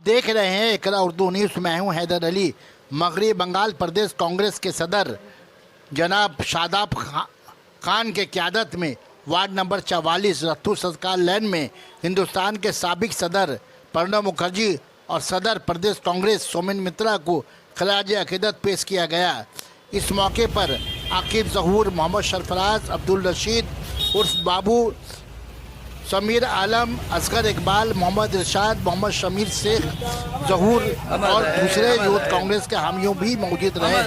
देख रहे हैं इकरा उर्दू न्यूज़। मैं हूं हैदर अली। मगरबी बंगाल प्रदेश कांग्रेस के सदर जनाब शादाब खान के क़यादत में वार्ड नंबर 44 रत्थू संस्कार लैन में हिंदुस्तान के साबिक सदर प्रणब मुखर्जी और सदर प्रदेश कांग्रेस सोमेन मित्रा को खराज अकीदत पेश किया गया। इस मौके पर आकिब ज़हूर, मोहम्मद सरफराज, अब्दुल रशीद उर्फ बाबू, समीर आलम, असगर इकबाल, मोहम्मद इरशाद, मोहम्मद शमीर शेख ज़हूर और दूसरे यूथ कांग्रेस के हामियों भी मौजूद रहे।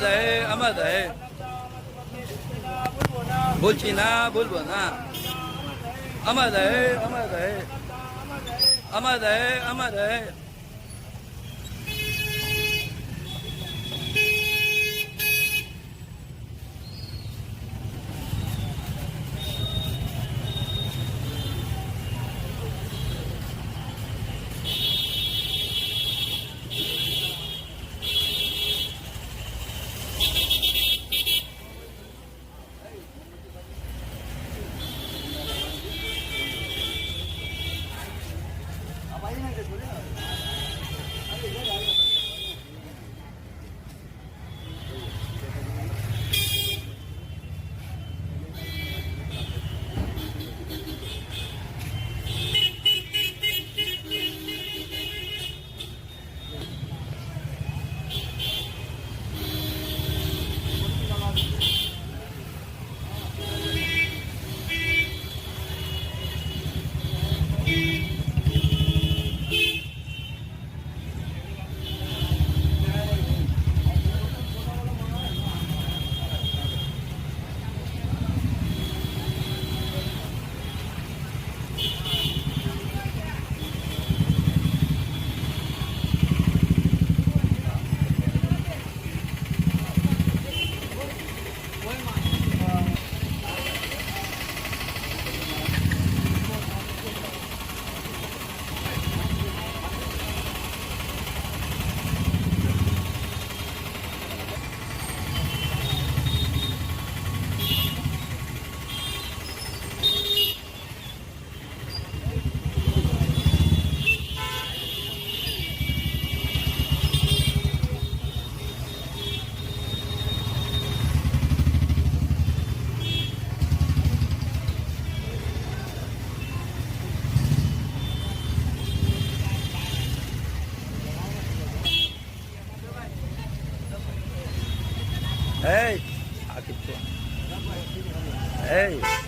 Hey, hey.